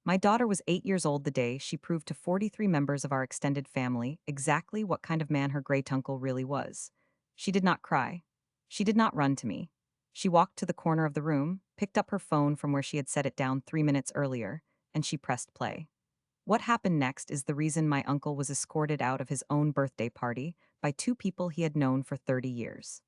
My daughter was 8 years old the day she proved to 43 members of our extended family exactly what kind of man her great uncle really was. She did not cry. She did not run to me. She walked to the corner of the room, picked up her phone from where she had set it down 3 minutes earlier, and she pressed play. What happened next is the reason my uncle was escorted out of his own birthday party by two people he had known for 30 years.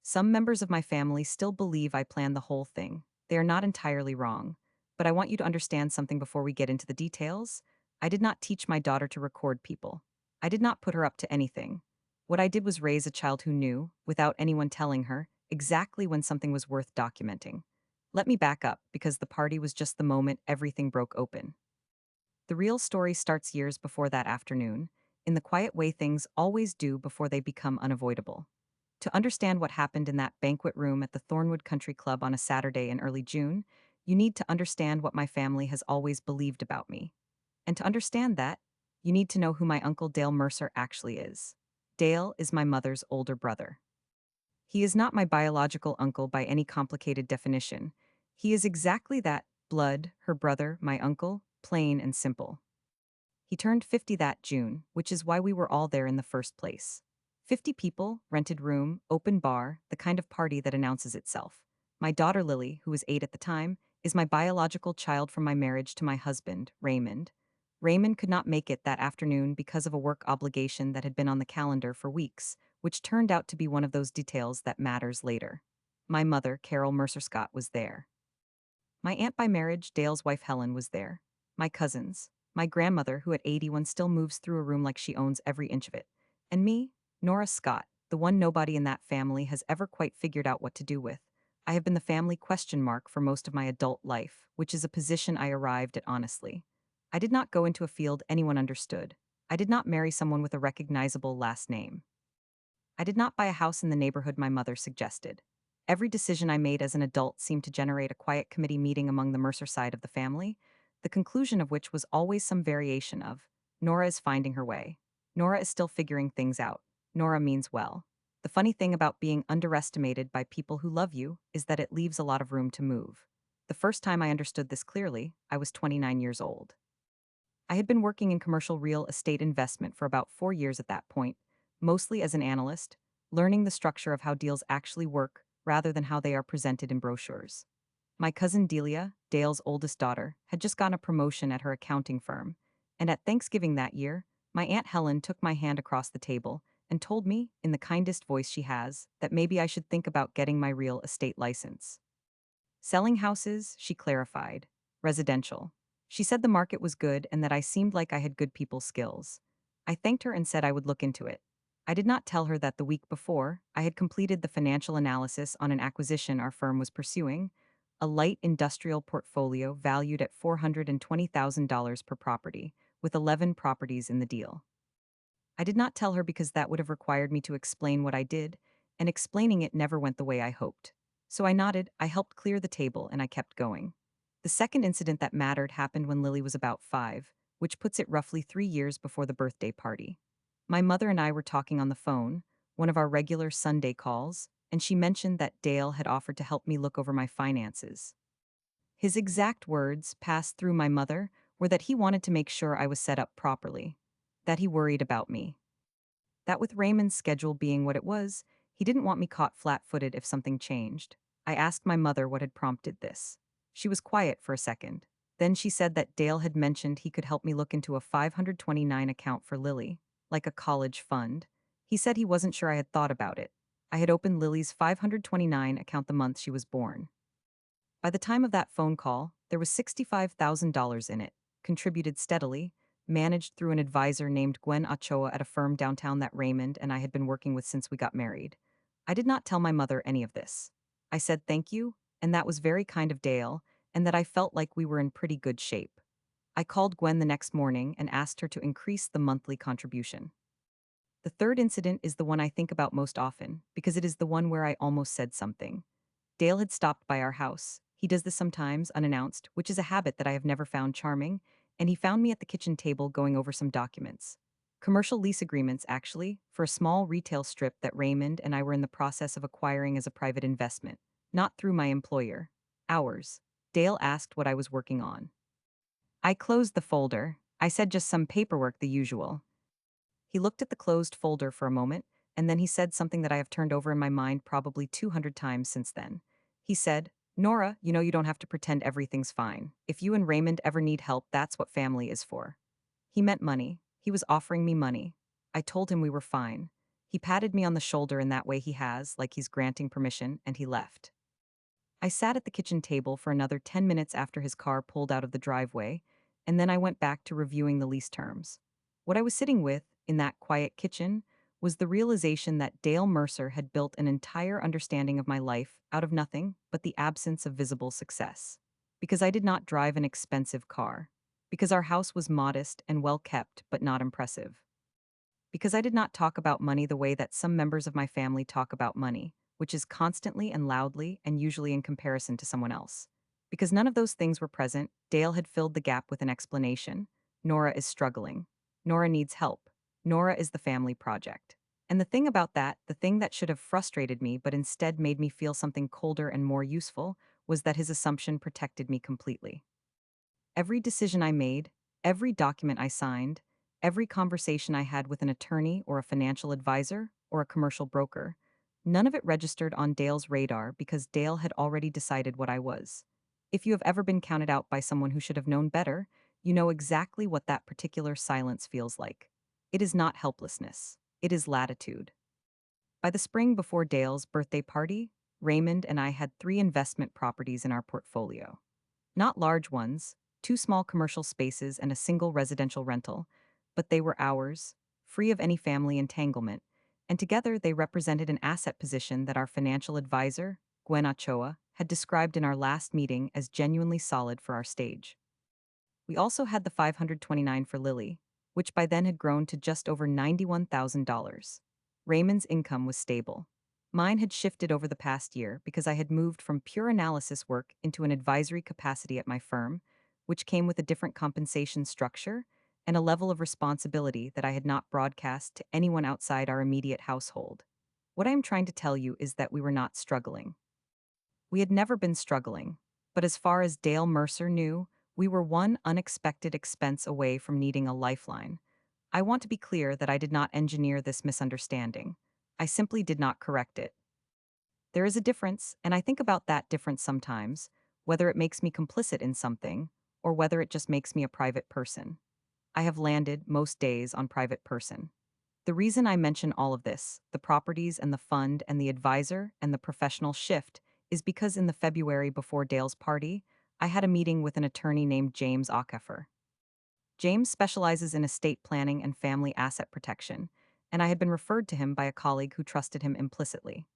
Some members of my family still believe I planned the whole thing. They are not entirely wrong. But I want you to understand something before we get into the details. I did not teach my daughter to record people. I did not put her up to anything. What I did was raise a child who knew, without anyone telling her, exactly when something was worth documenting. Let me back up, because the party was just the moment everything broke open. The real story starts years before that afternoon, in the quiet way things always do before they become unavoidable. To understand what happened in that banquet room at the Thornwood Country Club on a Saturday in early June, you need to understand what my family has always believed about me. And to understand that, you need to know who my Uncle Dale Mercer actually is. Dale is my mother's older brother. He is not my biological uncle by any complicated definition. He is exactly that: blood, her brother, my uncle, plain and simple. He turned 50 that June, which is why we were all there in the first place. 50 people, rented room, open bar, the kind of party that announces itself. My daughter Lily, who was 8 at the time, is my biological child from my marriage to my husband, Raymond. Raymond could not make it that afternoon because of a work obligation that had been on the calendar for weeks, which turned out to be one of those details that matters later. My mother, Carol Mercer Scott, was there. My aunt by marriage, Dale's wife Helen, was there. My cousins. My grandmother, who at 81 still moves through a room like she owns every inch of it. And me, Nora Scott, the one nobody in that family has ever quite figured out what to do with. I have been the family question mark for most of my adult life, which is a position I arrived at honestly. I did not go into a field anyone understood. I did not marry someone with a recognizable last name. I did not buy a house in the neighborhood my mother suggested. Every decision I made as an adult seemed to generate a quiet committee meeting among the Mercer side of the family, the conclusion of which was always some variation of, Nora is finding her way. Nora is still figuring things out. Nora means well. The funny thing about being underestimated by people who love you is that it leaves a lot of room to move. The first time I understood this clearly, I was 29 years old. I had been working in commercial real estate investment for about 4 years at that point, mostly as an analyst, learning the structure of how deals actually work rather than how they are presented in brochures. My cousin Delia, Dale's oldest daughter, had just gotten a promotion at her accounting firm, and at Thanksgiving that year, my Aunt Helen took my hand across the table and told me, in the kindest voice she has, that maybe I should think about getting my real estate license. Selling houses, she clarified. Residential. She said the market was good and that I seemed like I had good people skills. I thanked her and said I would look into it. I did not tell her that the week before, I had completed the financial analysis on an acquisition our firm was pursuing, a light industrial portfolio valued at $420,000 per property, with 11 properties in the deal. I did not tell her because that would have required me to explain what I did, and explaining it never went the way I hoped. So I nodded, I helped clear the table, and I kept going. The second incident that mattered happened when Lily was about 5, which puts it roughly 3 years before the birthday party. My mother and I were talking on the phone, one of our regular Sunday calls, and she mentioned that Dale had offered to help me look over my finances. His exact words, passed through my mother, were that he wanted to make sure I was set up properly, that he worried about me. That with Raymond's schedule being what it was, he didn't want me caught flat-footed if something changed. I asked my mother what had prompted this. She was quiet for a second. Then she said that Dale had mentioned he could help me look into a 529 account for Lily, like a college fund. He said he wasn't sure I had thought about it. I had opened Lily's 529 account the month she was born. By the time of that phone call, there was $65,000 in it, contributed steadily, managed through an advisor named Gwen Ochoa at a firm downtown that Raymond and I had been working with since we got married. I did not tell my mother any of this. I said thank you, and that was very kind of Dale, and that I felt like we were in pretty good shape. I called Gwen the next morning and asked her to increase the monthly contribution. The third incident is the one I think about most often, because it is the one where I almost said something. Dale had stopped by our house. He does this sometimes, unannounced, which is a habit that I have never found charming, and he found me at the kitchen table going over some documents. Commercial lease agreements, actually, for a small retail strip that Raymond and I were in the process of acquiring as a private investment, not through my employer. Ours. Dale asked what I was working on. I closed the folder. I said just some paperwork, the usual. He looked at the closed folder for a moment, and then he said something that I have turned over in my mind probably 200 times since then. He said, Nora, you know you don't have to pretend everything's fine. If you and Raymond ever need help, that's what family is for. He meant money. He was offering me money. I told him we were fine. He patted me on the shoulder in that way he has, like he's granting permission, and he left. I sat at the kitchen table for another 10 minutes after his car pulled out of the driveway, and then I went back to reviewing the lease terms. What I was sitting with, in that quiet kitchen, was the realization that Dale Mercer had built an entire understanding of my life out of nothing but the absence of visible success. Because I did not drive an expensive car. Because our house was modest and well kept but not impressive. Because I did not talk about money the way that some members of my family talk about money, which is constantly and loudly and usually in comparison to someone else. Because none of those things were present, Dale had filled the gap with an explanation. Nora is struggling. Nora needs help. Nora is the family project. And the thing about that, the thing that should have frustrated me but instead made me feel something colder and more useful, was that his assumption protected me completely. Every decision I made, every document I signed, every conversation I had with an attorney or a financial advisor or a commercial broker, none of it registered on Dale's radar because Dale had already decided what I was. If you have ever been counted out by someone who should have known better, you know exactly what that particular silence feels like. It is not helplessness, it is latitude. By the spring before Dale's birthday party, Raymond and I had 3 investment properties in our portfolio. Not large ones, 2 small commercial spaces and a single residential rental, but they were ours, free of any family entanglement, and together they represented an asset position that our financial advisor, Gwen Ochoa, had described in our last meeting as genuinely solid for our stage. We also had the 529 for Lily, which by then had grown to just over $91,000. Raymond's income was stable. Mine had shifted over the past year because I had moved from pure analysis work into an advisory capacity at my firm, which came with a different compensation structure and a level of responsibility that I had not broadcast to anyone outside our immediate household. What I am trying to tell you is that we were not struggling. We had never been struggling, but as far as Dale Mercer knew, we were one unexpected expense away from needing a lifeline. I want to be clear that I did not engineer this misunderstanding. I simply did not correct it. There is a difference, and I think about that difference sometimes, whether it makes me complicit in something, or whether it just makes me a private person. I have landed, most days, on private person. The reason I mention all of this, the properties and the fund and the advisor and the professional shift, is because in the February before Dale's party, I had a meeting with an attorney named James Ockefer. James specializes in estate planning and family asset protection, and I had been referred to him by a colleague who trusted him implicitly.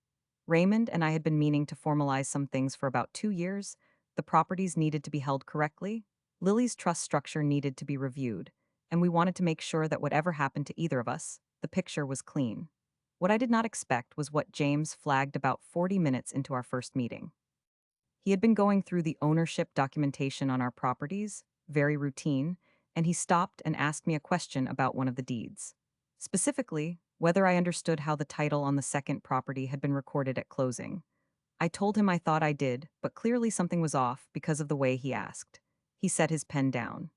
Raymond and I had been meaning to formalize some things for about 2 years. The properties needed to be held correctly, Lily's trust structure needed to be reviewed, and we wanted to make sure that whatever happened to either of us, the picture was clean. What I did not expect was what James flagged about 40 minutes into our first meeting. He had been going through the ownership documentation on our properties, very routine, and he stopped and asked me a question about one of the deeds. Specifically, whether I understood how the title on the second property had been recorded at closing. I told him I thought I did, but clearly something was off because of the way he asked. He set his pen down.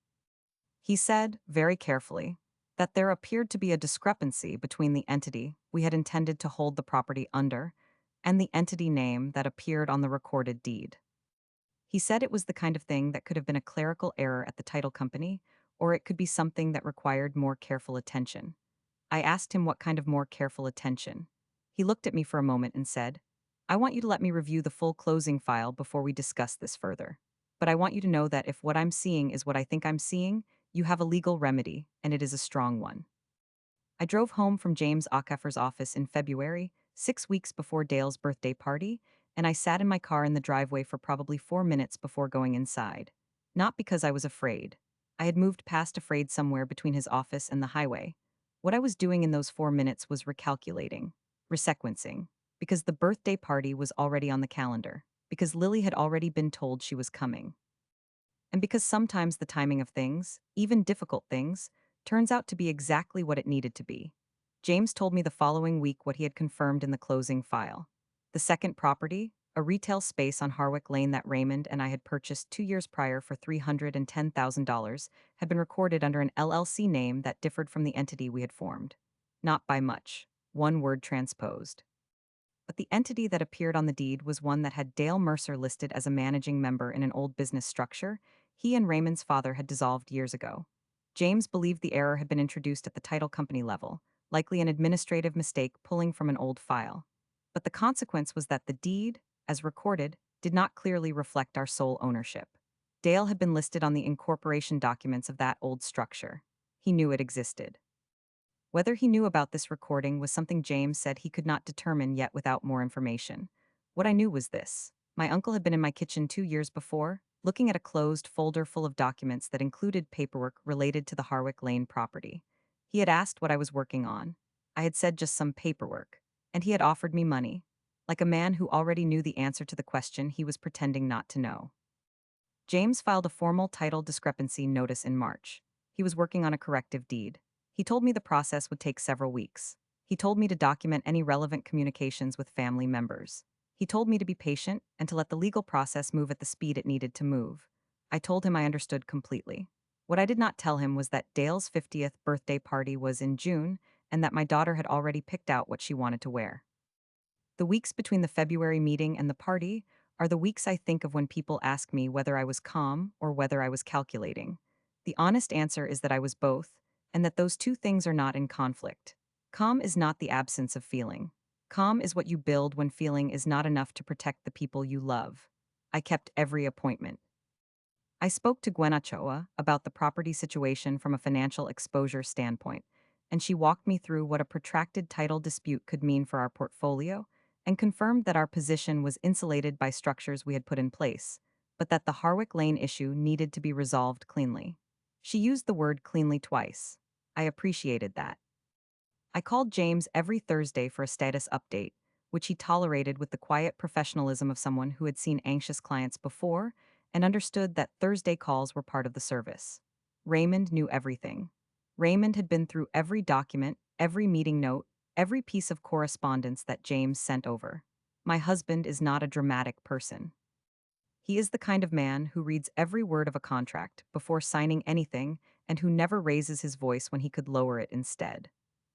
He said, very carefully, that there appeared to be a discrepancy between the entity we had intended to hold the property under and the entity name that appeared on the recorded deed. He said it was the kind of thing that could have been a clerical error at the title company, or it could be something that required more careful attention. I asked him what kind of more careful attention. He looked at me for a moment and said, I want you to let me review the full closing file before we discuss this further. But I want you to know that if what I'm seeing is what I think I'm seeing, you have a legal remedy, and it is a strong one. I drove home from James Ockefer's office in February, 6 weeks before Dale's birthday party, and I sat in my car in the driveway for probably 4 minutes before going inside. Not because I was afraid. I had moved past afraid somewhere between his office and the highway. What I was doing in those 4 minutes was recalculating, resequencing, because the birthday party was already on the calendar, because Lily had already been told she was coming. And because sometimes the timing of things, even difficult things, turns out to be exactly what it needed to be. James told me the following week what he had confirmed in the closing file. The second property, a retail space on Harwick Lane that Raymond and I had purchased 2 years prior for $310,000, had been recorded under an LLC name that differed from the entity we had formed. Not by much. One word transposed. But the entity that appeared on the deed was one that had Dale Mercer listed as a managing member in an old business structure he and Raymond's father had dissolved years ago. James believed the error had been introduced at the title company level, likely an administrative mistake pulling from an old file. But the consequence was that the deed, as recorded, did not clearly reflect our sole ownership. Dale had been listed on the incorporation documents of that old structure. He knew it existed. Whether he knew about this recording was something James said he could not determine yet without more information. What I knew was this. My uncle had been in my kitchen 2 years before, looking at a closed folder full of documents that included paperwork related to the Harwick Lane property. He had asked what I was working on. I had said just some paperwork, and he had offered me money. Like a man who already knew the answer to the question he was pretending not to know. James filed a formal title discrepancy notice in March. He was working on a corrective deed. He told me the process would take several weeks. He told me to document any relevant communications with family members. He told me to be patient and to let the legal process move at the speed it needed to move. I told him I understood completely. What I did not tell him was that Dale's 50th birthday party was in June and that my daughter had already picked out what she wanted to wear. The weeks between the February meeting and the party are the weeks I think of when people ask me whether I was calm or whether I was calculating. The honest answer is that I was both, and that those two things are not in conflict. Calm is not the absence of feeling. Calm is what you build when feeling is not enough to protect the people you love. I kept every appointment. I spoke to Gwen Ochoa about the property situation from a financial exposure standpoint, and she walked me through what a protracted title dispute could mean for our portfolio and confirmed that our position was insulated by structures we had put in place, but that the Harwick Lane issue needed to be resolved cleanly. She used the word cleanly twice. I appreciated that. I called James every Thursday for a status update, which he tolerated with the quiet professionalism of someone who had seen anxious clients before and understood that Thursday calls were part of the service. Raymond knew everything. Raymond had been through every document, every meeting note, every piece of correspondence that James sent over. My husband is not a dramatic person. He is the kind of man who reads every word of a contract before signing anything and who never raises his voice when he could lower it instead.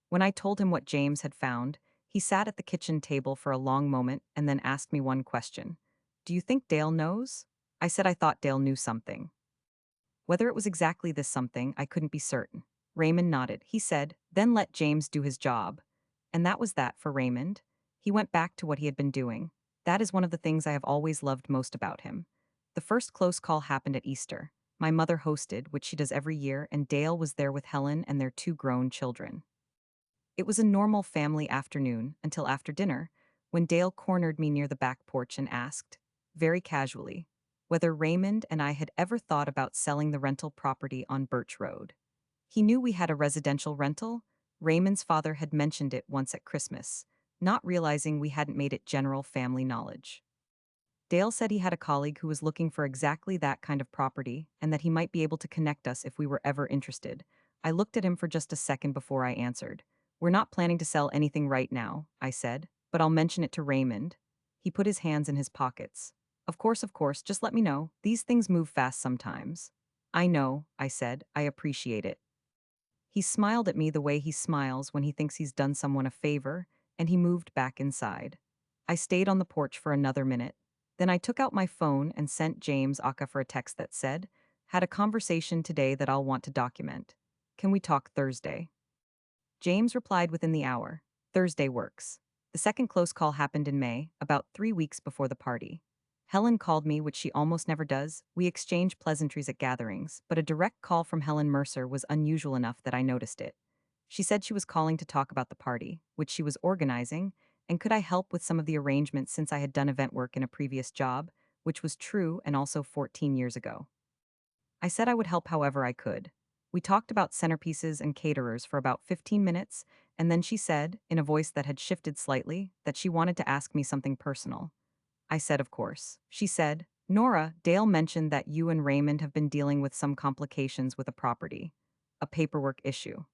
When I told him what James had found, he sat at the kitchen table for a long moment and then asked me one question. Do you think Dale knows? I said I thought Dale knew something. Whether it was exactly this something, I couldn't be certain. Raymond nodded. He said, then let James do his job. And that was that for Raymond. He went back to what he had been doing. That is one of the things I have always loved most about him. The first close call happened at Easter. My mother hosted, which she does every year, and Dale was there with Helen and their two grown children. It was a normal family afternoon until after dinner, when Dale cornered me near the back porch and asked, very casually, whether Raymond and I had ever thought about selling the rental property on Birch Road. He knew we had a residential rental. Raymond's father had mentioned it once at Christmas, not realizing we hadn't made it general family knowledge. Dale said he had a colleague who was looking for exactly that kind of property and that he might be able to connect us if we were ever interested. I looked at him for just a second before I answered. We're not planning to sell anything right now, I said, but I'll mention it to Raymond. He put his hands in his pockets. Of course, just let me know. These things move fast sometimes. I know, I said, I appreciate it. He smiled at me the way he smiles when he thinks he's done someone a favor, and he moved back inside. I stayed on the porch for another minute. Then I took out my phone and sent James Aka a text that said, had a conversation today that I'll want to document. Can we talk Thursday? James replied within the hour. Thursday works. The second close call happened in May, about 3 weeks before the party. Helen called me, which she almost never does. We exchange pleasantries at gatherings, but a direct call from Helen Mercer was unusual enough that I noticed it. She said she was calling to talk about the party, which she was organizing, and could I help with some of the arrangements since I had done event work in a previous job, which was true and also 14 years ago. I said I would help however I could. We talked about centerpieces and caterers for about 15 minutes, and then she said, in a voice that had shifted slightly, that she wanted to ask me something personal. I said, of course. She said, Nora, Dale mentioned that you and Raymond have been dealing with some complications with a property, a paperwork issue.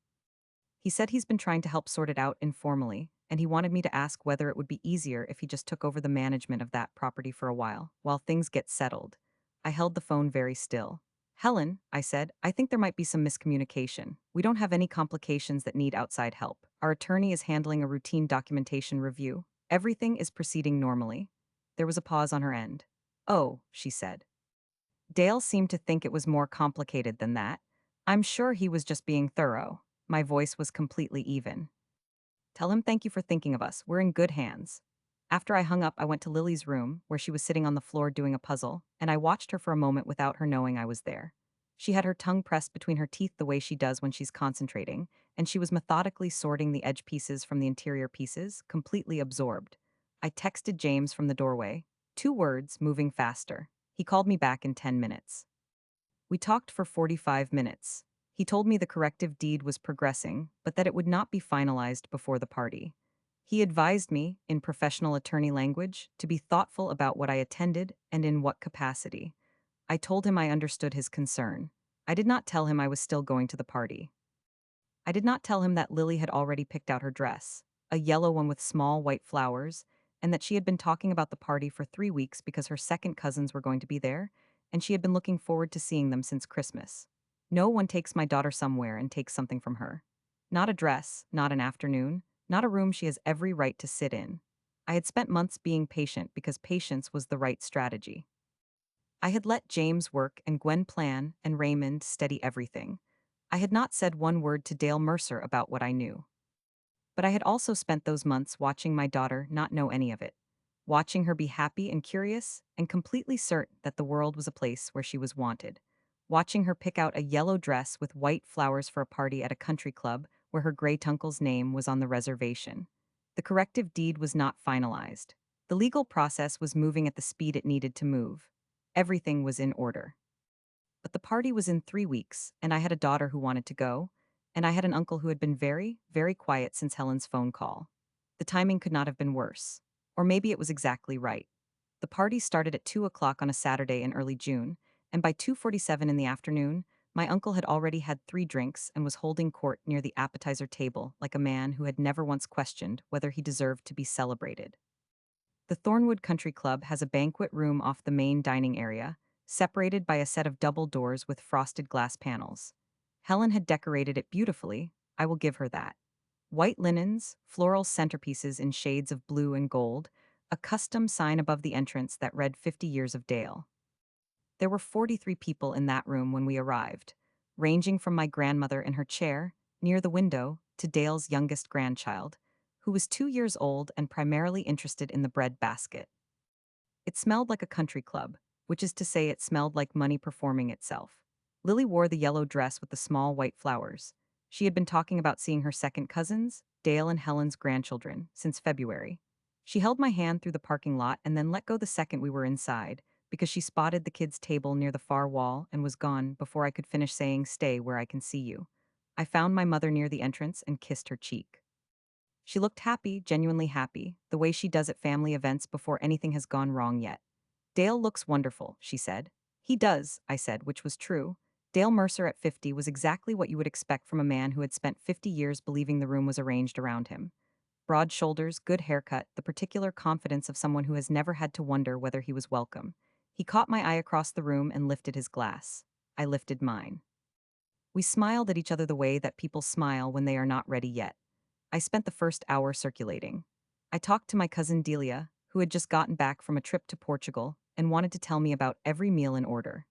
He said he's been trying to help sort it out informally, and he wanted me to ask whether it would be easier if he just took over the management of that property for a while things get settled. I held the phone very still. Helen, I said, I think there might be some miscommunication. We don't have any complications that need outside help. Our attorney is handling a routine documentation review. Everything is proceeding normally. There was a pause on her end. Oh, she said. Dale seemed to think it was more complicated than that. I'm sure he was just being thorough. My voice was completely even. Tell him thank you for thinking of us. We're in good hands. After I hung up, I went to Lily's room, where she was sitting on the floor doing a puzzle, and I watched her for a moment without her knowing I was there. She had her tongue pressed between her teeth the way she does when she's concentrating, and she was methodically sorting the edge pieces from the interior pieces, completely absorbed. I texted James from the doorway. 2 words, moving faster. He called me back in 10 minutes. We talked for 45 minutes. He told me the corrective deed was progressing, but that it would not be finalized before the party. He advised me, in professional attorney language, to be thoughtful about what I attended and in what capacity. I told him I understood his concern. I did not tell him I was still going to the party. I did not tell him that Lily had already picked out her dress, a yellow one with small white flowers, and that she had been talking about the party for 3 weeks because her second cousins were going to be there, and she had been looking forward to seeing them since Christmas. No one takes my daughter somewhere and takes something from her. Not a dress, not an afternoon, not a room she has every right to sit in. I had spent months being patient because patience was the right strategy. I had let James work and Gwen plan and Raymond steady everything. I had not said one word to Dale Mercer about what I knew. But I had also spent those months watching my daughter not know any of it, watching her be happy and curious and completely certain that the world was a place where she was wanted, watching her pick out a yellow dress with white flowers for a party at a country club where her great-uncle's name was on the reservation. The corrective deed was not finalized. The legal process was moving at the speed it needed to move. Everything was in order. But the party was in 3 weeks, and I had a daughter who wanted to go, and I had an uncle who had been very, very quiet since Helen's phone call. The timing could not have been worse. Or maybe it was exactly right. The party started at 2 o'clock on a Saturday in early June, and by 2:47 in the afternoon, my uncle had already had 3 drinks and was holding court near the appetizer table like a man who had never once questioned whether he deserved to be celebrated. The Thornwood Country Club has a banquet room off the main dining area, separated by a set of double doors with frosted glass panels. Helen had decorated it beautifully, I will give her that. White linens, floral centerpieces in shades of blue and gold, a custom sign above the entrance that read 50 Years of Dale. There were 43 people in that room when we arrived, ranging from my grandmother in her chair, near the window, to Dale's youngest grandchild, who was 2 years old and primarily interested in the bread basket. It smelled like a country club, which is to say it smelled like money performing itself. Lily wore the yellow dress with the small white flowers. She had been talking about seeing her second cousins, Dale and Helen's grandchildren, since February. She held my hand through the parking lot and then let go the second we were inside, because she spotted the kids' table near the far wall and was gone before I could finish saying, "Stay where I can see you." I found my mother near the entrance and kissed her cheek. She looked happy, genuinely happy, the way she does at family events before anything has gone wrong yet. "Dale looks wonderful," she said. "He does," I said, which was true. Dale Mercer at 50 was exactly what you would expect from a man who had spent 50 years believing the room was arranged around him. Broad shoulders, good haircut, the particular confidence of someone who has never had to wonder whether he was welcome. He caught my eye across the room and lifted his glass. I lifted mine. We smiled at each other the way that people smile when they are not ready yet. I spent the first hour circulating. I talked to my cousin Delia, who had just gotten back from a trip to Portugal and wanted to tell me about every meal in order.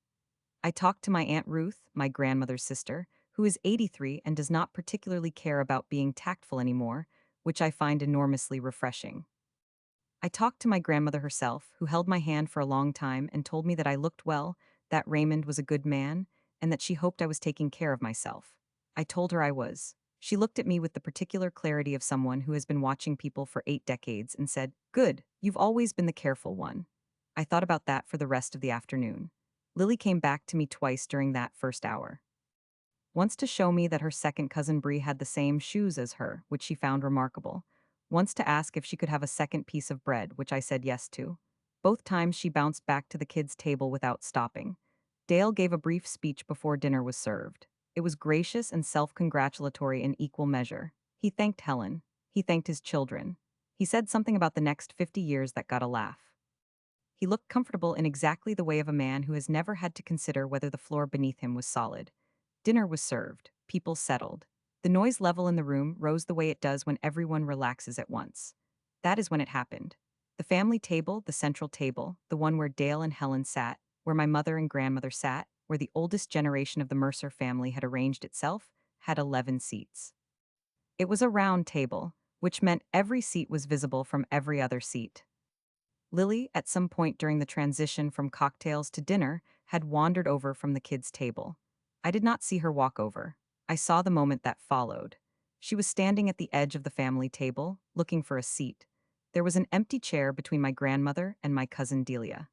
I talked to my Aunt Ruth, my grandmother's sister, who is 83 and does not particularly care about being tactful anymore, which I find enormously refreshing. I talked to my grandmother herself, who held my hand for a long time and told me that I looked well, that Raymond was a good man, and that she hoped I was taking care of myself. I told her I was. She looked at me with the particular clarity of someone who has been watching people for 8 decades and said, "Good, you've always been the careful one." I thought about that for the rest of the afternoon. Lily came back to me twice during that first hour. Once to show me that her second cousin Bree had the same shoes as her, which she found remarkable. Once to ask if she could have a second piece of bread, which I said yes to. Both times she bounced back to the kids' table without stopping. Dale gave a brief speech before dinner was served. It was gracious and self-congratulatory in equal measure. He thanked Helen. He thanked his children. He said something about the next 50 years that got a laugh. He looked comfortable in exactly the way of a man who has never had to consider whether the floor beneath him was solid. Dinner was served. People settled. The noise level in the room rose the way it does when everyone relaxes at once. That is when it happened. The family table, the central table, the one where Dale and Helen sat, where my mother and grandmother sat, where the oldest generation of the Mercer family had arranged itself, had 11 seats. It was a round table, which meant every seat was visible from every other seat. Lily, at some point during the transition from cocktails to dinner, had wandered over from the kids' table. I did not see her walk over. I saw the moment that followed. She was standing at the edge of the family table, looking for a seat. There was an empty chair between my grandmother and my cousin Delia.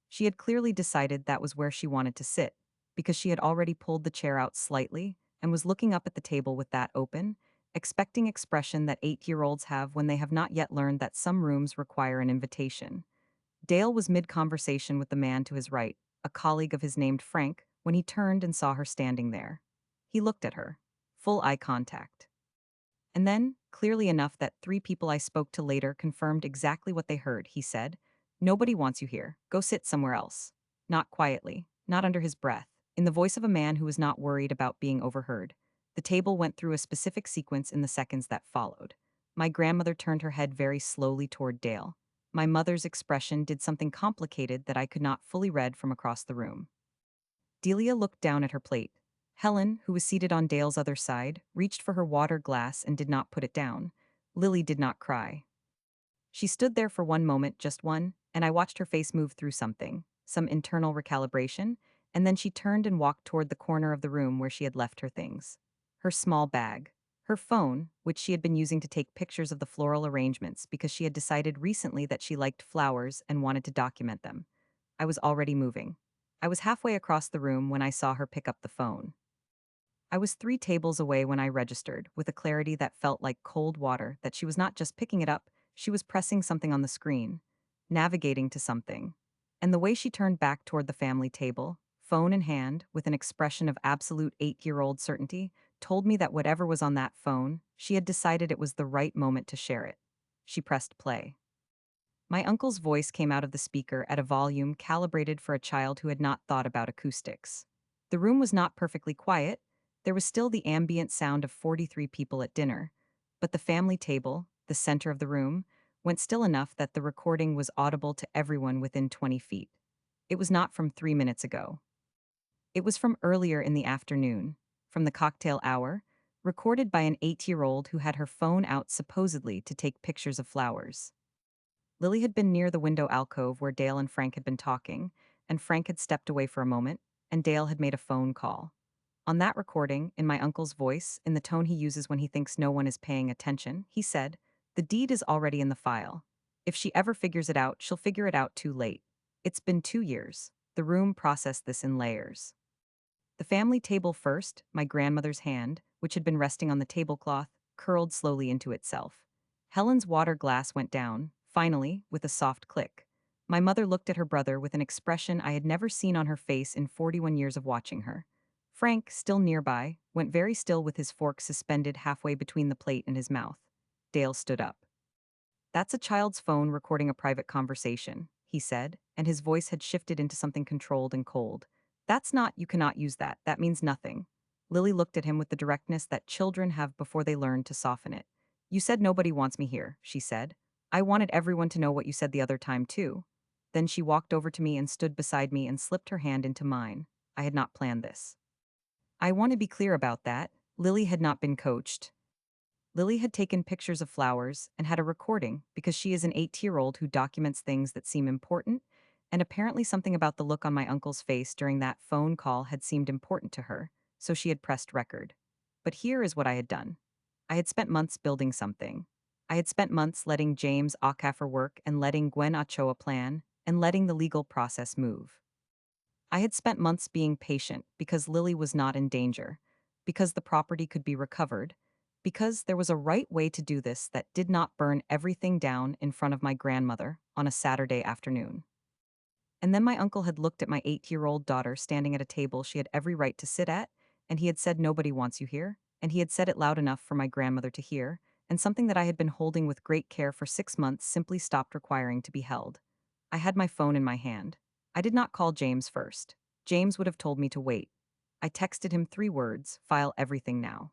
She had clearly decided that was where she wanted to sit, because she had already pulled the chair out slightly and was looking up at the table with that open, expecting expression that 8-year-olds have when they have not yet learned that some rooms require an invitation. Dale was mid-conversation with the man to his right, a colleague of his named Frank, when he turned and saw her standing there. He looked at her. Full eye contact. And then, clearly enough that 3 people I spoke to later confirmed exactly what they heard, he said, "Nobody wants you here. Go sit somewhere else." Not quietly, not under his breath, in the voice of a man who was not worried about being overheard. The table went through a specific sequence in the seconds that followed. My grandmother turned her head very slowly toward Dale. My mother's expression did something complicated that I could not fully read from across the room. Delia looked down at her plate. Helen, who was seated on Dale's other side, reached for her water glass and did not put it down. Lily did not cry. She stood there for one moment, just one, and I watched her face move through something, some internal recalibration, and then she turned and walked toward the corner of the room where she had left her things. Her small bag. Her phone, which she had been using to take pictures of the floral arrangements because she had decided recently that she liked flowers and wanted to document them. I was already moving. I was halfway across the room when I saw her pick up the phone. I was 3 tables away when I registered, with a clarity that felt like cold water, that she was not just picking it up, she was pressing something on the screen, navigating to something. And the way she turned back toward the family table, phone in hand, with an expression of absolute 8-year-old certainty, told me that whatever was on that phone, she had decided it was the right moment to share it. She pressed play. My uncle's voice came out of the speaker at a volume calibrated for a child who had not thought about acoustics. The room was not perfectly quiet. There was still the ambient sound of 43 people at dinner, but the family table, the center of the room, went still enough that the recording was audible to everyone within 20 feet. It was not from 3 minutes ago. It was from earlier in the afternoon, from the cocktail hour, recorded by an 8-year-old who had her phone out supposedly to take pictures of flowers. Lily had been near the window alcove where Dale and Frank had been talking, and Frank had stepped away for a moment, and Dale had made a phone call. On that recording, in my uncle's voice, in the tone he uses when he thinks no one is paying attention, he said, "The deed is already in the file. If she ever figures it out, she'll figure it out too late. It's been 2 years. The room processed this in layers." The family table first, my grandmother's hand, which had been resting on the tablecloth, curled slowly into itself. Helen's water glass went down, finally, with a soft click. My mother looked at her brother with an expression I had never seen on her face in 41 years of watching her. Frank, still nearby, went very still with his fork suspended halfway between the plate and his mouth. Dale stood up. "That's a child's phone recording a private conversation," he said, and his voice had shifted into something controlled and cold. "That's not, you cannot use that. That means nothing." Lily looked at him with the directness that children have before they learn to soften it. "You said nobody wants me here," she said. "I wanted everyone to know what you said the other time, too." Then she walked over to me and stood beside me and slipped her hand into mine. I had not planned this. I want to be clear about that. Lily had not been coached. Lily had taken pictures of flowers and had a recording because she is an 8-year-old who documents things that seem important, and apparently something about the look on my uncle's face during that phone call had seemed important to her, so she had pressed record. But here is what I had done. I had spent months building something. I had spent months letting James Ockaffer work and letting Gwen Ochoa plan and letting the legal process move. I had spent months being patient because Lily was not in danger, because the property could be recovered, because there was a right way to do this that did not burn everything down in front of my grandmother on a Saturday afternoon. And then my uncle had looked at my 8-year-old daughter standing at a table she had every right to sit at, and he had said, "Nobody wants you here," and he had said it loud enough for my grandmother to hear, and something that I had been holding with great care for 6 months simply stopped requiring to be held. I had my phone in my hand. I did not call James first. James would have told me to wait. I texted him 3 words: file everything now.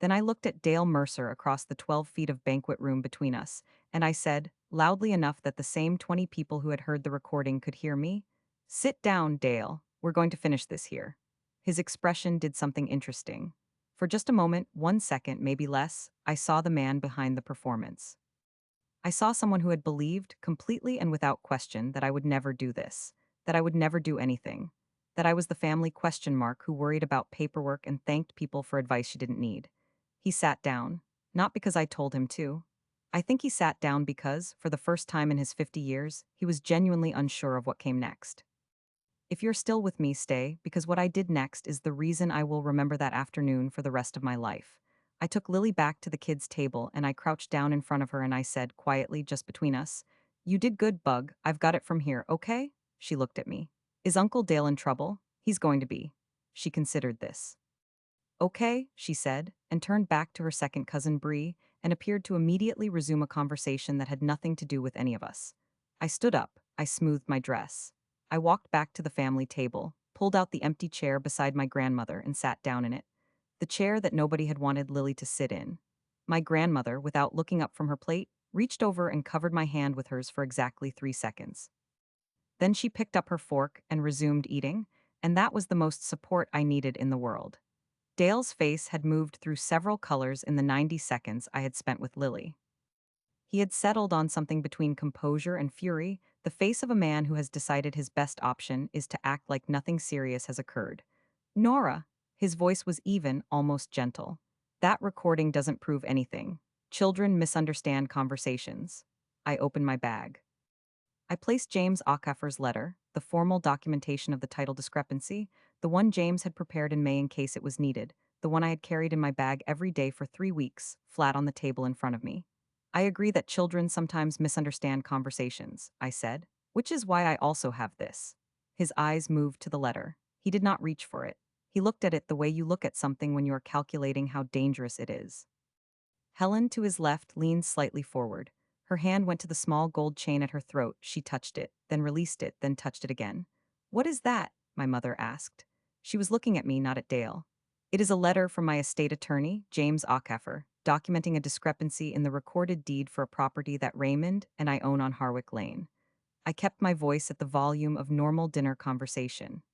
Then I looked at Dale Mercer across the 12 feet of banquet room between us, and I said, loudly enough that the same 20 people who had heard the recording could hear me, "Sit down, Dale. We're going to finish this here." His expression did something interesting. For just a moment, 1 second, maybe less, I saw the man behind the performance. I saw someone who had believed, completely and without question, that I would never do this, that I would never do anything, that I was the family question mark who worried about paperwork and thanked people for advice she didn't need. He sat down, not because I told him to. I think he sat down because, for the first time in his 50 years, he was genuinely unsure of what came next. If you're still with me, stay, because what I did next is the reason I will remember that afternoon for the rest of my life. I took Lily back to the kids' table and I crouched down in front of her and I said, quietly, just between us, "You did good, Bug. I've got it from here, okay?" She looked at me. "Is Uncle Dale in trouble?" "He's going to be." She considered this. "Okay," she said, and turned back to her second cousin Bree and appeared to immediately resume a conversation that had nothing to do with any of us. I stood up, I smoothed my dress. I walked back to the family table, pulled out the empty chair beside my grandmother and sat down in it. The chair that nobody had wanted Lily to sit in. My grandmother, without looking up from her plate, reached over and covered my hand with hers for exactly 3 seconds. Then she picked up her fork and resumed eating, and that was the most support I needed in the world. Dale's face had moved through several colors in the 90 seconds I had spent with Lily. He had settled on something between composure and fury, the face of a man who has decided his best option is to act like nothing serious has occurred. "Nora." His voice was even, almost gentle. "That recording doesn't prove anything. Children misunderstand conversations." I opened my bag. I placed James Ockhaffer's letter, the formal documentation of the title discrepancy, the one James had prepared in May in case it was needed, the one I had carried in my bag every day for 3 weeks, flat on the table in front of me. "I agree that children sometimes misunderstand conversations," I said, "which is why I also have this." His eyes moved to the letter. He did not reach for it. He looked at it the way you look at something when you are calculating how dangerous it is. Helen, to his left, leaned slightly forward. Her hand went to the small gold chain at her throat. She touched it, then released it, then touched it again. "What is that?" my mother asked. She was looking at me, not at Dale. "It is a letter from my estate attorney, James Ockhaffer, documenting a discrepancy in the recorded deed for a property that Raymond and I own on Harwick Lane." I kept my voice at the volume of normal dinner conversation.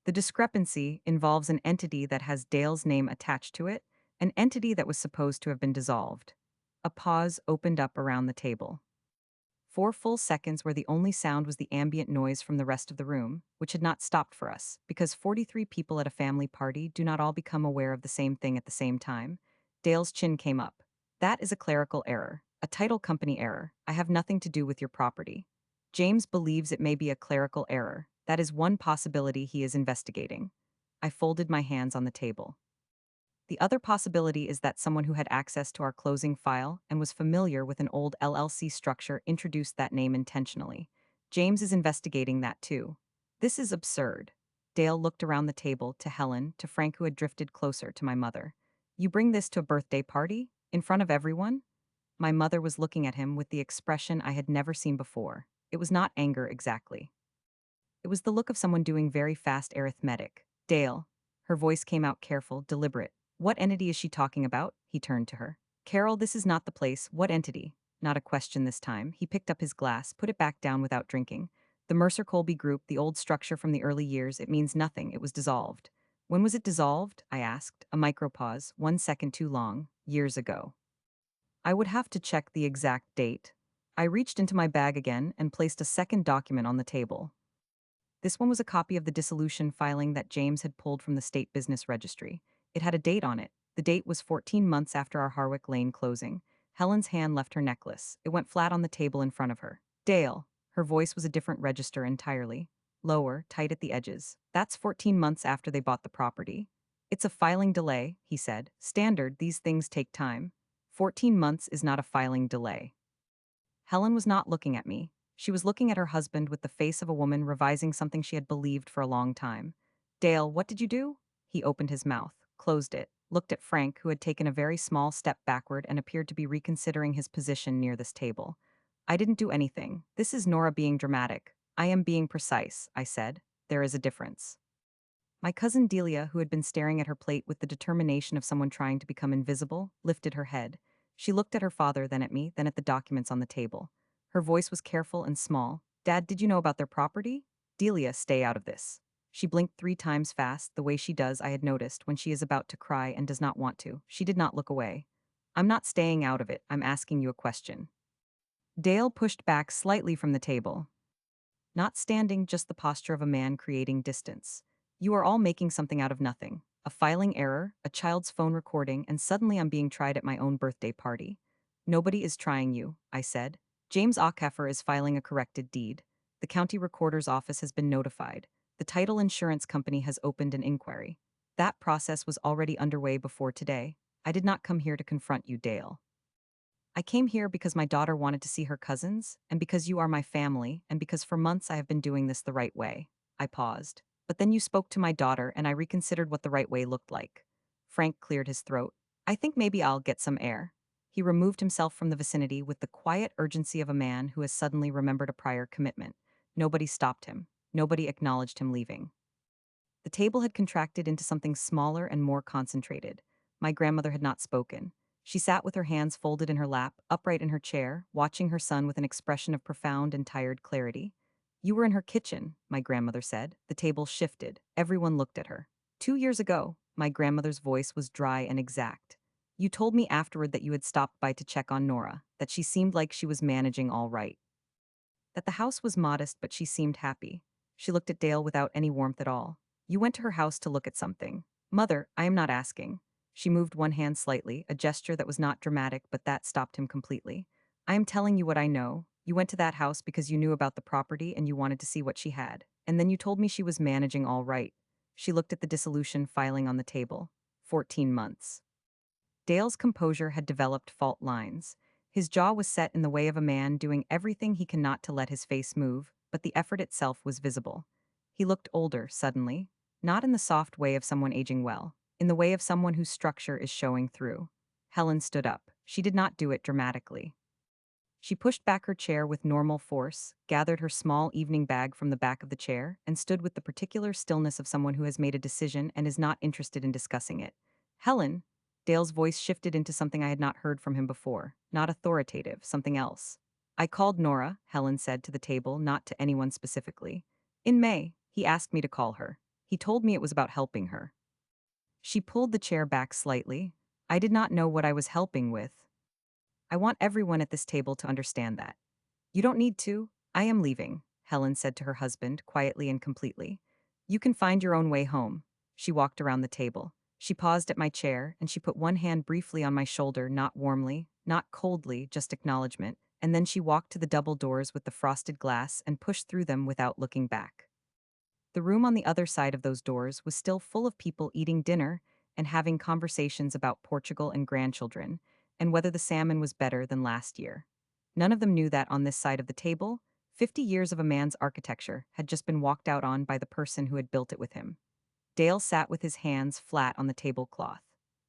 "The discrepancy involves an entity that has Dale's name attached to it, an entity that was supposed to have been dissolved." A pause opened up around the table. 4 full seconds where the only sound was the ambient noise from the rest of the room, which had not stopped for us, because 43 people at a family party do not all become aware of the same thing at the same time. Dale's chin came up. "That is a clerical error, a title company error. I have nothing to do with your property." James believes it may be a clerical error. That is one possibility he is investigating. I folded my hands on the table. "The other possibility is that someone who had access to our closing file and was familiar with an old LLC structure introduced that name intentionally. James is investigating that too." "This is absurd." Dale looked around the table, to Helen, to Frank, who had drifted closer, to my mother. "You bring this to a birthday party? In front of everyone?" My mother was looking at him with the expression I had never seen before. It was not anger exactly. It was the look of someone doing very fast arithmetic. "Dale." Her voice came out careful, deliberate. "What entity is she talking about?" He turned to her. "Carol, this is not the place. What entity?" Not a question this time. He picked up his glass, put it back down without drinking. "The Mercer Colby Group, the old structure from the early years. It means nothing. It was dissolved." "When was it dissolved?" I asked. A micropause, 1 second too long. "Years ago." I would have to check the exact date. I reached into my bag again and placed a second document on the table. This one was a copy of the dissolution filing that James had pulled from the State Business Registry. It had a date on it. The date was 14 months after our Harwick Lane closing. Helen's hand left her necklace. It went flat on the table in front of her. "Dale." Her voice was a different register entirely. Lower, tight at the edges. "That's 14 months after they bought the property." "It's a filing delay," he said. "Standard, these things take time. 14 months is not a filing delay." Helen was not looking at me. She was looking at her husband with the face of a woman revising something she had believed for a long time. "Dale, what did you do?" He opened his mouth, closed it. looked at Frank, who had taken a very small step backward and appeared to be reconsidering his position near this table. I didn't do anything. This is Nora being dramatic. I am being precise, I said. There is a difference. My cousin Delia, who had been staring at her plate with the determination of someone trying to become invisible, lifted her head. She looked at her father, then at me, then at the documents on the table. Her voice was careful and small. Dad, did you know about their property? Delia, stay out of this. She blinked 3 times fast, the way she does, I had noticed, when she is about to cry and does not want to. She did not look away. I'm not staying out of it, I'm asking you a question. Dale pushed back slightly from the table. Not standing, just the posture of a man creating distance. You are all making something out of nothing. A filing error, a child's phone recording, and suddenly I'm being tried at my own birthday party. Nobody is trying you, I said. James Ockheffer is filing a corrected deed. The county recorder's office has been notified. The title insurance company has opened an inquiry. That process was already underway before today. I did not come here to confront you, Dale. I came here because my daughter wanted to see her cousins, and because you are my family, and because for months I have been doing this the right way. I paused. But then you spoke to my daughter, and I reconsidered what the right way looked like. Frank cleared his throat. I think maybe I'll get some air. He removed himself from the vicinity with the quiet urgency of a man who has suddenly remembered a prior commitment. Nobody stopped him. Nobody acknowledged him leaving. The table had contracted into something smaller and more concentrated. My grandmother had not spoken. She sat with her hands folded in her lap, upright in her chair, watching her son with an expression of profound and tired clarity. You were in her kitchen, my grandmother said. The table shifted. Everyone looked at her. 2 years ago, my grandmother's voice was dry and exact. You told me afterward that you had stopped by to check on Nora, that she seemed like she was managing all right. That the house was modest, but she seemed happy. She looked at Dale without any warmth at all. You went to her house to look at something. Mother, I am not asking. She moved one hand slightly, a gesture that was not dramatic, but that stopped him completely. I am telling you what I know. You went to that house because you knew about the property and you wanted to see what she had. And then you told me she was managing all right. She looked at the dissolution filing on the table. 14 months. Dale's composure had developed fault lines. His jaw was set in the way of a man doing everything he cannot to let his face move, but the effort itself was visible. He looked older, suddenly, not in the soft way of someone aging well, in the way of someone whose structure is showing through. Helen stood up. She did not do it dramatically. She pushed back her chair with normal force, gathered her small evening bag from the back of the chair, and stood with the particular stillness of someone who has made a decision and is not interested in discussing it. Helen, Dale's voice shifted into something I had not heard from him before, not authoritative, something else. I called Nora, Helen said to the table, not to anyone specifically. In May, he asked me to call her. He told me it was about helping her. She pulled the chair back slightly. I did not know what I was helping with. I want everyone at this table to understand that. You don't need to. I am leaving, Helen said to her husband, quietly and completely. You can find your own way home. She walked around the table. She paused at my chair, and she put one hand briefly on my shoulder, not warmly, not coldly, just acknowledgement, and then she walked to the double doors with the frosted glass and pushed through them without looking back. The room on the other side of those doors was still full of people eating dinner and having conversations about Portugal and grandchildren, and whether the salmon was better than last year. None of them knew that on this side of the table, 50 years of a man's architecture had just been walked out on by the person who had built it with him. Dale sat with his hands flat on the tablecloth.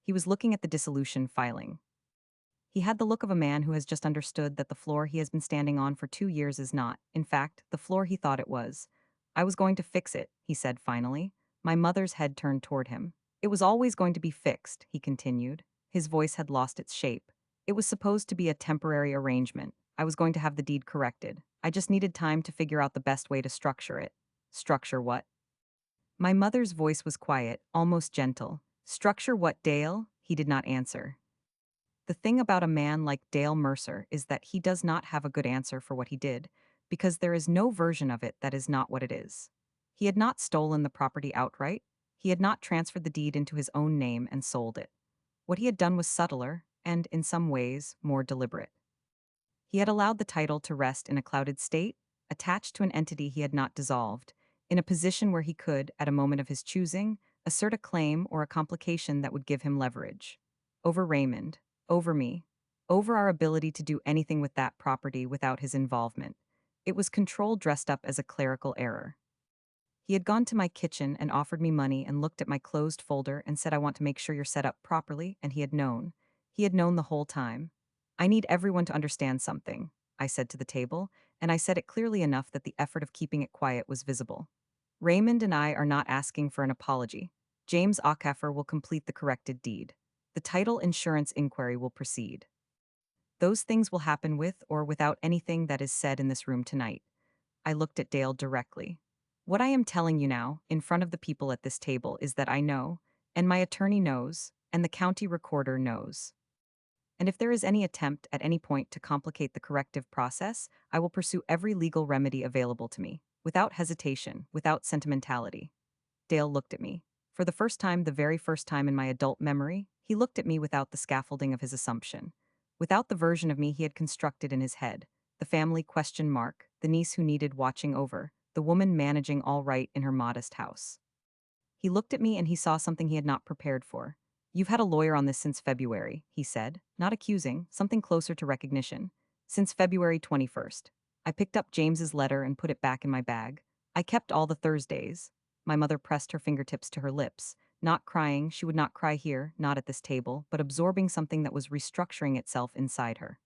He was looking at the dissolution filing. He had the look of a man who has just understood that the floor he has been standing on for 2 years is not, in fact, the floor he thought it was. I was going to fix it, he said finally. My mother's head turned toward him. It was always going to be fixed, he continued. His voice had lost its shape. It was supposed to be a temporary arrangement. I was going to have the deed corrected. I just needed time to figure out the best way to structure it. Structure what? My mother's voice was quiet, almost gentle. Structure what, Dale? He did not answer. The thing about a man like Dale Mercer is that he does not have a good answer for what he did, because there is no version of it that is not what it is. He had not stolen the property outright. He had not transferred the deed into his own name and sold it. What he had done was subtler and, in some ways, more deliberate. He had allowed the title to rest in a clouded state, attached to an entity he had not dissolved, in a position where he could, at a moment of his choosing, assert a claim or a complication that would give him leverage. Over Raymond, over me, over our ability to do anything with that property without his involvement. It was control dressed up as a clerical error. He had gone to my kitchen and offered me money and looked at my closed folder and said, I want to make sure you're set up properly, and he had known. He had known the whole time. I need everyone to understand something, I said to the table, and I said it clearly enough that the effort of keeping it quiet was visible. Raymond and I are not asking for an apology. James Ackeffer will complete the corrected deed. The title insurance inquiry will proceed. Those things will happen with or without anything that is said in this room tonight. I looked at Dale directly. What I am telling you now, in front of the people at this table, is that I know, and my attorney knows, and the county recorder knows. And if there is any attempt at any point to complicate the corrective process, I will pursue every legal remedy available to me, without hesitation, without sentimentality. Dale looked at me. For the first time, the very first time in my adult memory, he looked at me without the scaffolding of his assumption. Without the version of me he had constructed in his head. The family question mark, the niece who needed watching over, the woman managing all right in her modest house. He looked at me and he saw something he had not prepared for. You've had a lawyer on this since February, he said, not accusing, something closer to recognition. Since February 21st. I picked up James's letter and put it back in my bag. I kept all the Thursdays. My mother pressed her fingertips to her lips. Not crying, she would not cry here, not at this table, but absorbing something that was restructuring itself inside her.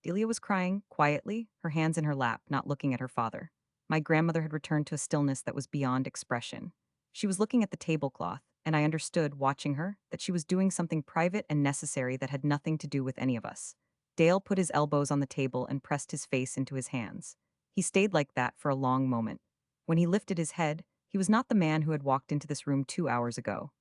Delia was crying, quietly, her hands in her lap, not looking at her father. My grandmother had returned to a stillness that was beyond expression. She was looking at the tablecloth, and I understood, watching her, that she was doing something private and necessary that had nothing to do with any of us. Dale put his elbows on the table and pressed his face into his hands. He stayed like that for a long moment. When he lifted his head, he was not the man who had walked into this room 2 hours ago.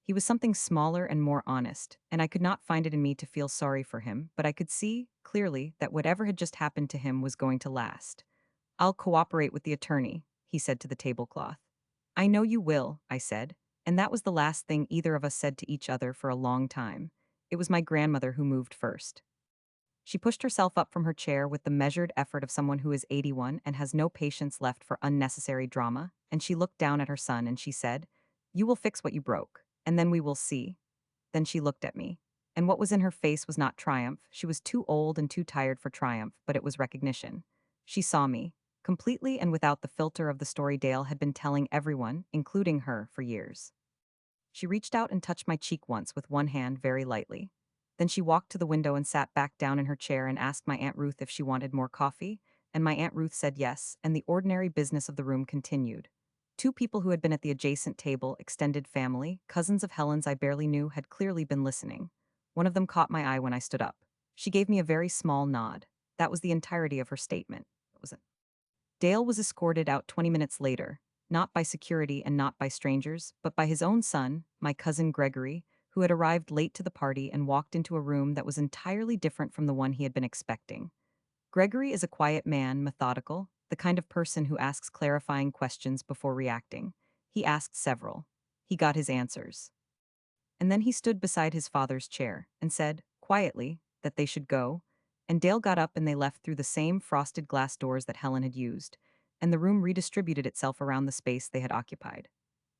He was something smaller and more honest, and I could not find it in me to feel sorry for him, but I could see, clearly, that whatever had just happened to him was going to last. I'll cooperate with the attorney, he said to the tablecloth. I know you will, I said, and that was the last thing either of us said to each other for a long time. It was my grandmother who moved first. She pushed herself up from her chair with the measured effort of someone who is 81 and has no patience left for unnecessary drama, and she looked down at her son and she said, You will fix what you broke, and then we will see. Then she looked at me. And what was in her face was not triumph. She was too old and too tired for triumph, but it was recognition. She saw me, completely and without the filter of the story Dale had been telling everyone, including her, for years. She reached out and touched my cheek once with one hand very lightly. Then she walked to the window and sat back down in her chair and asked my Aunt Ruth if she wanted more coffee, and my Aunt Ruth said yes, and the ordinary business of the room continued. Two people who had been at the adjacent table, extended family, cousins of Helen's I barely knew, had clearly been listening. One of them caught my eye when I stood up. She gave me a very small nod. That was the entirety of her statement. Was it? Dale was escorted out 20 minutes later, not by security and not by strangers, but by his own son, my cousin Gregory, who had arrived late to the party and walked into a room that was entirely different from the one he had been expecting. Gregory is a quiet man, methodical, the kind of person who asks clarifying questions before reacting. He asked several. He got his answers. And then he stood beside his father's chair and said, quietly, that they should go, and Dale got up and they left through the same frosted glass doors that Helen had used, and the room redistributed itself around the space they had occupied.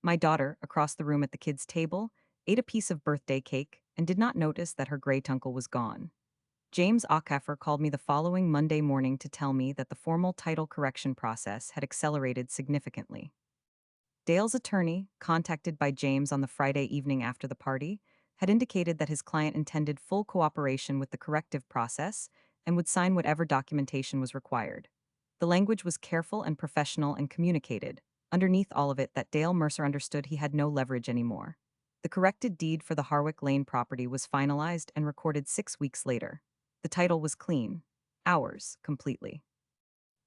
My daughter, across the room at the kids' table, ate a piece of birthday cake and did not notice that her great uncle was gone. James Ackeffer called me the following Monday morning to tell me that the formal title correction process had accelerated significantly. Dale's attorney, contacted by James on the Friday evening after the party, had indicated that his client intended full cooperation with the corrective process and would sign whatever documentation was required. The language was careful and professional and communicated, underneath all of it, that Dale Mercer understood he had no leverage anymore. The corrected deed for the Harwick Lane property was finalized and recorded 6 weeks later. The title was clean. Ours, completely.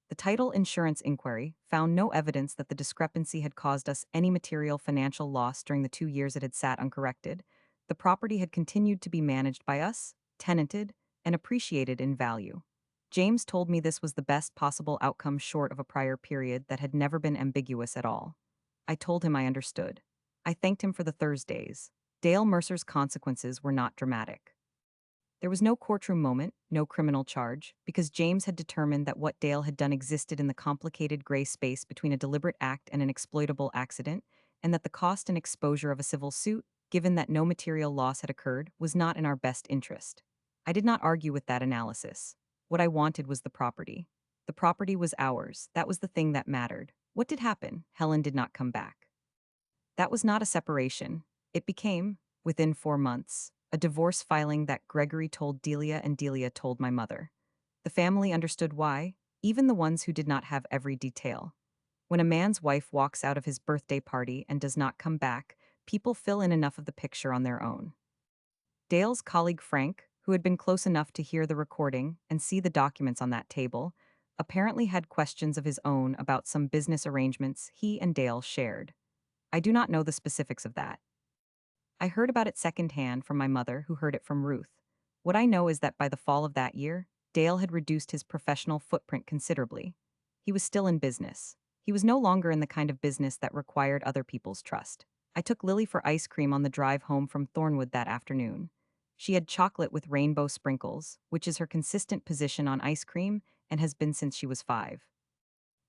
The title insurance inquiry found no evidence that the discrepancy had caused us any material financial loss during the 2 years it had sat uncorrected. The property had continued to be managed by us, tenanted, and appreciated in value. James told me this was the best possible outcome short of a prior period that had never been ambiguous at all. I told him I understood. I thanked him for the Thursdays. Dale Mercer's consequences were not dramatic. There was no courtroom moment, no criminal charge, because James had determined that what Dale had done existed in the complicated gray space between a deliberate act and an exploitable accident, and that the cost and exposure of a civil suit, given that no material loss had occurred, was not in our best interest. I did not argue with that analysis. What I wanted was the property. The property was ours, that was the thing that mattered. What did happen? Helen did not come back. That was not a separation. It became, within 4 months, a divorce filing that Gregory told Delia and Delia told my mother. The family understood why, even the ones who did not have every detail. When a man's wife walks out of his birthday party and does not come back, people fill in enough of the picture on their own. Dale's colleague Frank, who had been close enough to hear the recording and see the documents on that table, apparently had questions of his own about some business arrangements he and Dale shared. I do not know the specifics of that. I heard about it secondhand from my mother, who heard it from Ruth. What I know is that by the fall of that year, Dale had reduced his professional footprint considerably. He was still in business. He was no longer in the kind of business that required other people's trust. I took Lily for ice cream on the drive home from Thornwood that afternoon. She had chocolate with rainbow sprinkles, which is her consistent position on ice cream and has been since she was 5.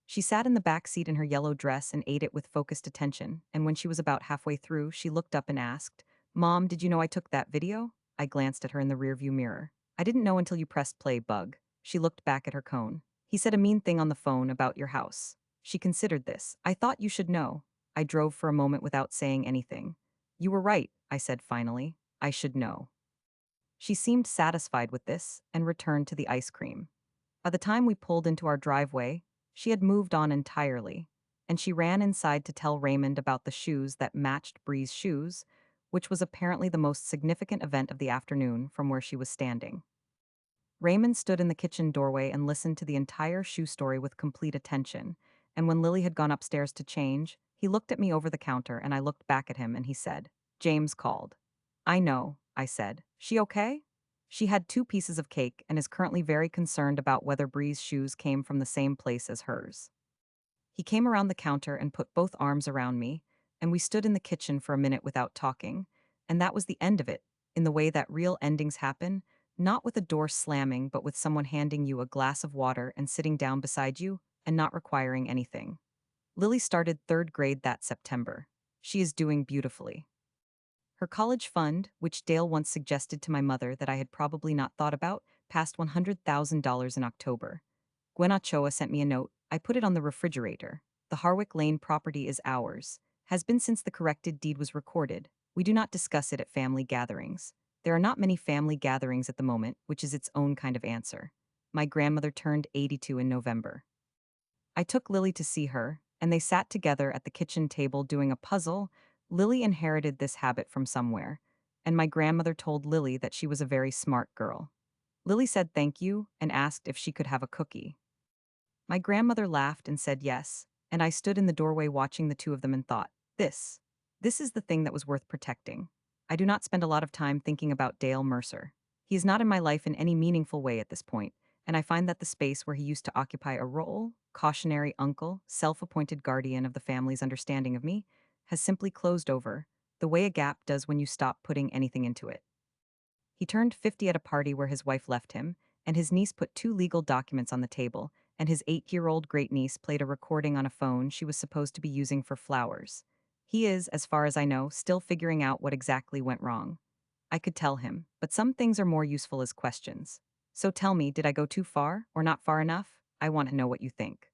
She sat in the back seat in her yellow dress and ate it with focused attention, and when she was about halfway through, she looked up and asked, "Mom, did you know I took that video?" I glanced at her in the rearview mirror. "I didn't know until you pressed play, Bug." She looked back at her cone. "He said a mean thing on the phone about your house." She considered this. "I thought you should know." I drove for a moment without saying anything. "You were right," I said finally. "I should know." She seemed satisfied with this and returned to the ice cream. By the time we pulled into our driveway, she had moved on entirely, and she ran inside to tell Raymond about the shoes that matched Bree's shoes, which was apparently the most significant event of the afternoon from where she was standing. Raymond stood in the kitchen doorway and listened to the entire shoe story with complete attention, and when Lily had gone upstairs to change, he looked at me over the counter and I looked back at him and he said, "James called." "I know," I said. "She okay?" "She had 2 pieces of cake and is currently very concerned about whether Bree's shoes came from the same place as hers." He came around the counter and put both arms around me, and we stood in the kitchen for a minute without talking, and that was the end of it, in the way that real endings happen, not with a door slamming, but with someone handing you a glass of water and sitting down beside you and not requiring anything. Lily started 3rd grade that September. She is doing beautifully. Her college fund, which Dale once suggested to my mother that I had probably not thought about, passed $100,000 in October. Gwen Ochoa sent me a note. I put it on the refrigerator. "The Harwick Lane property is ours. Has been since the corrected deed was recorded. We do not discuss it at family gatherings. There are not many family gatherings at the moment, which is its own kind of answer. My grandmother turned 82 in November." I took Lily to see her, and they sat together at the kitchen table doing a puzzle. Lily inherited this habit from somewhere, and my grandmother told Lily that she was a very smart girl. Lily said thank you and asked if she could have a cookie. My grandmother laughed and said yes, and I stood in the doorway watching the two of them and thought, this is the thing that was worth protecting. I do not spend a lot of time thinking about Dale Mercer. He is not in my life in any meaningful way at this point, and I find that the space where he used to occupy a role, cautionary uncle, self-appointed guardian of the family's understanding of me, has simply closed over, the way a gap does when you stop putting anything into it. He turned 50 at a party where his wife left him, and his niece put 2 legal documents on the table, and his 8-year-old great-niece played a recording on a phone she was supposed to be using for flowers. He is, as far as I know, still figuring out what exactly went wrong. I could tell him, but some things are more useful as questions. So tell me, did I go too far, or not far enough? I want to know what you think.